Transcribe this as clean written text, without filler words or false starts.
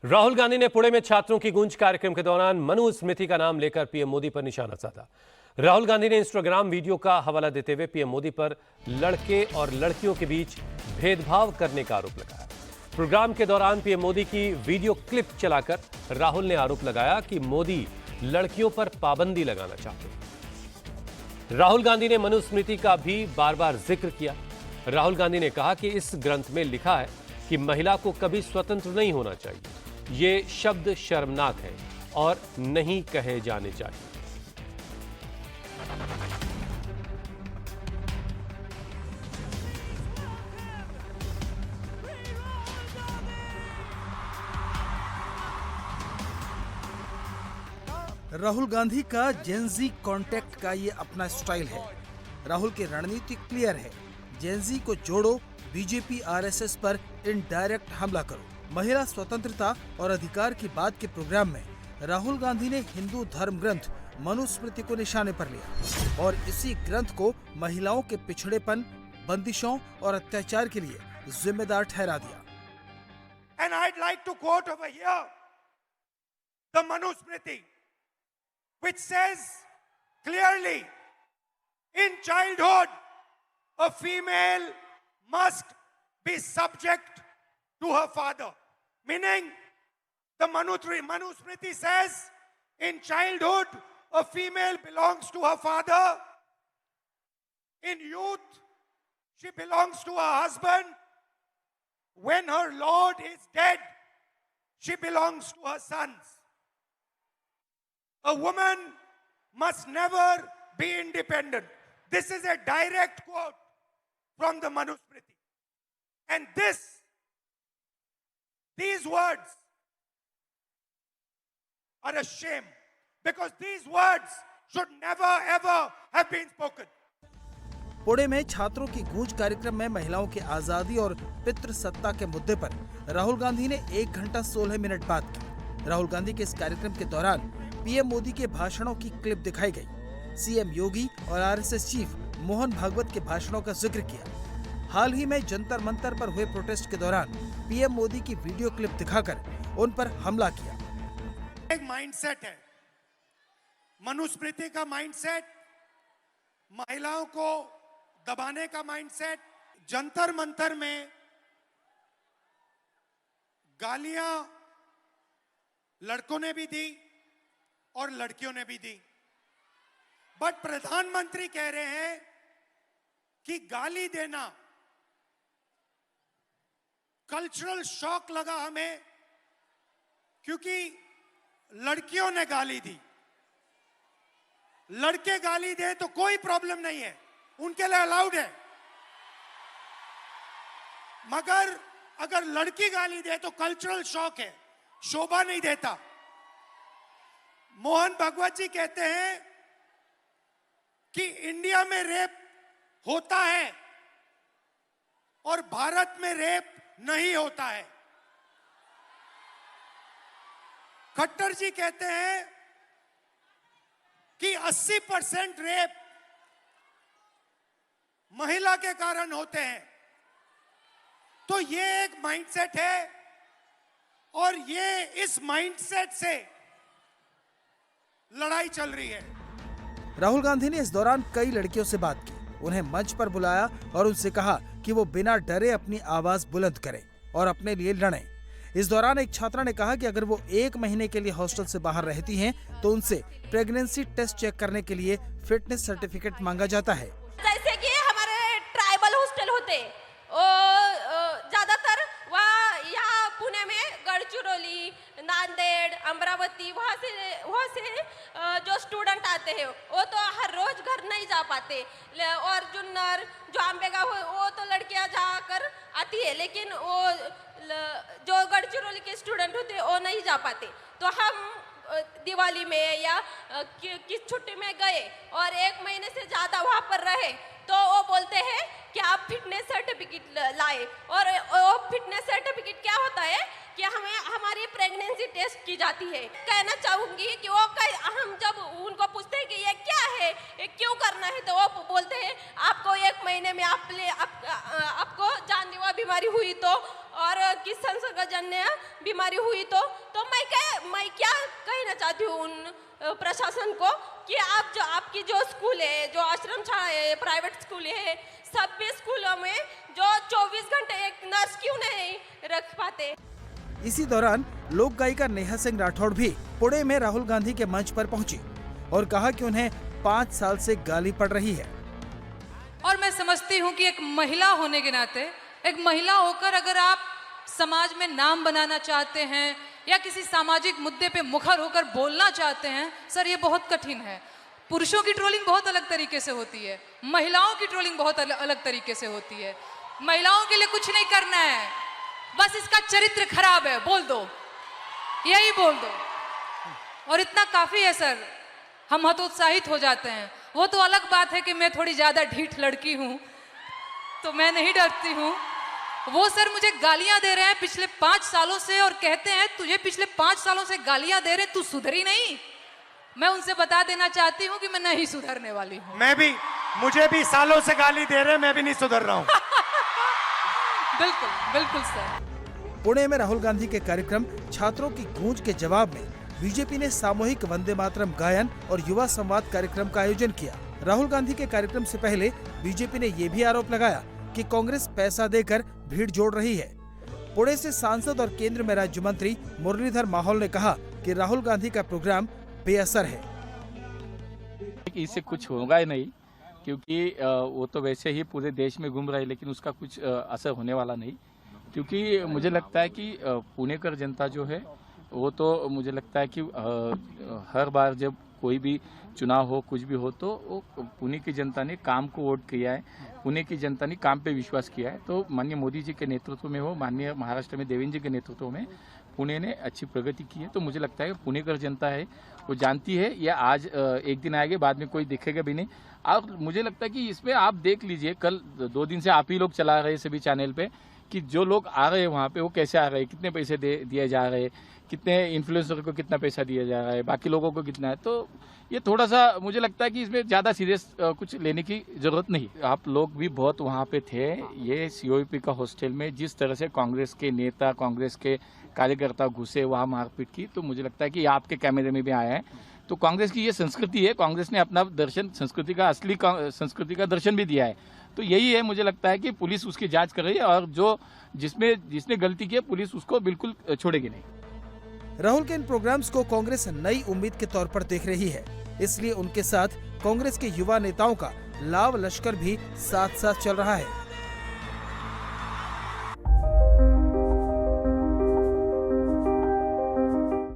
राहुल गांधी ने पुणे में छात्रों की गूंज कार्यक्रम के दौरान मनुस्मृति का नाम लेकर पीएम मोदी पर निशाना साधा। राहुल गांधी ने इंस्टाग्राम वीडियो का हवाला देते हुए पीएम मोदी पर लड़के और लड़कियों के बीच भेदभाव करने का आरोप लगाया। प्रोग्राम के दौरान पीएम मोदी की वीडियो क्लिप चलाकर राहुल ने आरोप लगाया कि मोदी लड़कियों पर पाबंदी लगाना चाहते हैं। राहुल गांधी ने मनुस्मृति का भी बार बार जिक्र किया। राहुल गांधी ने कहा कि इस ग्रंथ में लिखा है कि महिला को कभी स्वतंत्र नहीं होना चाहिए। ये शब्द शर्मनाक है और नहीं कहे जाने चाहिए। राहुल गांधी का जेनजी कॉन्टेक्ट का ये अपना स्टाइल है। राहुल की रणनीति क्लियर है, जेनजी को जोड़ो, बीजेपी आरएसएस पर इनडायरेक्ट हमला करो। महिला स्वतंत्रता और अधिकार की बात के प्रोग्राम में राहुल गांधी ने हिंदू धर्म ग्रंथ मनुस्मृति को निशाने पर लिया और इसी ग्रंथ को महिलाओं के पिछड़ेपन, बंदिशों और अत्याचार के लिए जिम्मेदार ठहरा दिया। And I'd like to quote over here the Manusmriti, which says clearly, in childhood, a female must be subject to her father. Meaning, the Manusmriti says, in childhood, a female belongs to her father. In youth, she belongs to her husband. When her lord is dead, she belongs to her sons. A woman must never be independent. This is a direct quote from the Manusmriti. And these words are a shame, because these words should never ever have been spoken. Pune में छात्रों की गूंज कार्यक्रम में महिलाओं की आजादी और पितृसत्ता के मुद्दे पर राहुल गांधी ने 1 घंटा 16 मिनट बात की। राहुल गांधी के इस कार्यक्रम के दौरान पीएम मोदी के भाषणों की क्लिप दिखाई गई। सीएम योगी और आरएसएस चीफ मोहन भागवत के भाषणों का जिक्र किया। हाल ही में जंतर मंतर पर हुए प्रोटेस्ट के दौरान पीएम मोदी की वीडियो क्लिप दिखाकर उन पर हमला किया। एक माइंडसेट है, मनुस्मृति का माइंडसेट, महिलाओं को दबाने का माइंडसेट। जंतर मंतर में गालियां लड़कों ने भी दी और लड़कियों ने भी दी, बट प्रधानमंत्री कह रहे हैं कि गाली देना, कल्चरल शॉक लगा हमें क्योंकि लड़कियों ने गाली दी। लड़के गाली दे तो कोई प्रॉब्लम नहीं है, उनके लिए अलाउड है, मगर अगर लड़की गाली दे तो कल्चरल शॉक है, शोभा नहीं देता। मोहन भागवत जी कहते हैं कि इंडिया में रेप होता है और भारत में रेप नहीं होता है। खट्टर जी कहते हैं कि 80% रेप महिला के कारण होते हैं। तो ये एक माइंडसेट है और ये इस माइंडसेट से लड़ाई चल रही है। राहुल गांधी ने इस दौरान कई लड़कियों से बात की, उन्हें मंच पर बुलाया और उनसे कहा कि वो बिना डरे अपनी आवाज बुलंद करें और अपने लिए लड़ें। इस दौरान एक छात्रा ने कहा कि अगर वो 1 महीने के लिए हॉस्टल से बाहर रहती हैं, तो उनसे प्रेगनेंसी टेस्ट चेक करने के लिए फिटनेस सर्टिफिकेट मांगा जाता है। जैसे कि हमारे ट्राइबल हॉस्टल होते, ज्यादातर वहाँ यहाँ पुणे में गढ़चिरौली, नांदेड़, अमरावती, वहाँ से जो स्टूडेंट आते हैं वो तो हर रोज घर नहीं जा पाते, और जुन्नर, जो आंबेगांव, वो तो लड़कियाँ जाकर आती है, लेकिन वो जो गढ़चिरौली के स्टूडेंट होते वो नहीं जा पाते। तो हम दिवाली में या किस छुट्टी में गए और 1 महीने से ज़्यादा वहाँ पर रहे, तो वो बोलते हैं कि आप फिटनेस सर्टिफिकेट लाए, और वो फिटनेस सर्टिफिकेट क्या होता है कि हमें हमारी प्रेगनेंसी टेस्ट की जाती है। कहना चाहूँगी कि हम जब उनको पूछते हैं कि ये क्या है, ये क्यों करना है, तो वो बोलते हैं आपको 1 महीने में आपको जानलेवा बीमारी हुई तो और किस संसर्गजन्य बीमारी हुई तो मैं क्या कहना चाहती हूँ उन प्रशासन को कि आप जो आपकी जो स्कूल है, जो आश्रम शाला है, प्राइवेट स्कूल है, सभी स्कूलों में जो 24 घंटे एक नर्स क्यों नहीं रख पाते। इसी दौरान लोक गायिका नेहा सिंह राठौड़ भी पुणे में राहुल गांधी के मंच पर पहुंची और कहा कि उन्हें 5 साल से गाली पड़ रही है। और मैं समझती हूँ कि एक महिला होने के नाते, एक महिला होकर अगर आप समाज में नाम बनाना चाहते हैं या किसी सामाजिक मुद्दे पे मुखर होकर बोलना चाहते हैं, सर ये बहुत कठिन है। पुरुषों की ट्रोलिंग बहुत अलग तरीके से होती है, महिलाओं की ट्रोलिंग बहुत अलग तरीके से होती है। महिलाओं के लिए कुछ नहीं करना है, बस इसका चरित्र खराब है बोल दो, यही बोल दो, और इतना काफी है सर, हम हतोत्साहित हो जाते हैं। वो तो अलग बात है कि मैं थोड़ी ज्यादा ढीठ लड़की हूँ तो मैं नहीं डरती हूँ। वो सर मुझे गालियां दे रहे हैं पिछले 5 सालों से और कहते हैं तुझे पिछले 5 सालों से गालियां दे रहे, तू सुधरी नहीं। मैं उनसे बता देना चाहती हूँ कि मैं नहीं सुधरने वाली हूँ। मुझे भी सालों से गाली दे रहे, मैं भी नहीं सुधर रहा हूँ। बिल्कुल बिल्कुल सर। पुणे में राहुल गांधी के कार्यक्रम छात्रों की गूंज के जवाब में बीजेपी ने सामूहिक वंदे मातरम गायन और युवा संवाद कार्यक्रम का आयोजन किया। राहुल गांधी के कार्यक्रम से पहले बीजेपी ने ये भी आरोप लगाया कि कांग्रेस पैसा देकर भीड़ जोड़ रही है। पुणे से सांसद और केंद्र में राज्य मंत्री मुरलीधर माहौल ने कहा कि राहुल गांधी का प्रोग्राम बेअसर है। इससे कुछ होगा ही नहीं, क्योंकि वो तो वैसे ही पूरे देश में घूम रहा है, लेकिन उसका कुछ असर होने वाला नहीं। क्योंकि मुझे लगता है कि पुणेकर जनता जो है वो तो मुझे लगता है कि हर बार जब कोई भी चुनाव हो, कुछ भी हो, तो वो पुणे की जनता ने काम को वोट किया है, पुणे की जनता ने काम पे विश्वास किया है। तो माननीय मोदी जी के नेतृत्व में हो, माननीय महाराष्ट्र में देवेंद्र जी के नेतृत्व में पुणे ने अच्छी प्रगति की है। तो मुझे लगता है कि पुणेकर जनता है वो जानती है, या आज एक दिन आएंगे, बाद में कोई दिखेगा भी नहीं। और मुझे लगता है कि इसमें आप देख लीजिए, कल 2 दिन से आप ही लोग चला रहे सभी चैनल पे कि जो लोग आ रहे हैं वहाँ पे वो कैसे आ रहे हैं, कितने पैसे दिए जा रहे हैं, कितने इन्फ्लुएंसर को कितना पैसा दिया जा रहा है, बाकी लोगों को कितना है। तो ये थोड़ा सा मुझे लगता है कि इसमें ज़्यादा सीरियस कुछ लेने की जरूरत नहीं। आप लोग भी बहुत वहाँ पे थे। ये COP का हॉस्टल में जिस तरह से कांग्रेस के नेता, कांग्रेस के कार्यकर्ता घुसे, वहाँ मारपीट की, तो मुझे लगता है कि आपके कैमरे में भी आया है। तो कांग्रेस की ये संस्कृति है, कांग्रेस ने अपना दर्शन, संस्कृति का असली संस्कृति का दर्शन भी दिया है। तो यही है, मुझे लगता है कि पुलिस उसकी जांच कर रही है और जो जिसने गलती की है पुलिस उसको बिल्कुल छोड़ेगी नहीं। राहुल के इन प्रोग्राम्स को कांग्रेस नई उम्मीद के तौर पर देख रही है, इसलिए उनके साथ कांग्रेस के युवा नेताओं का लाव लश्कर भी साथ साथ चल रहा है।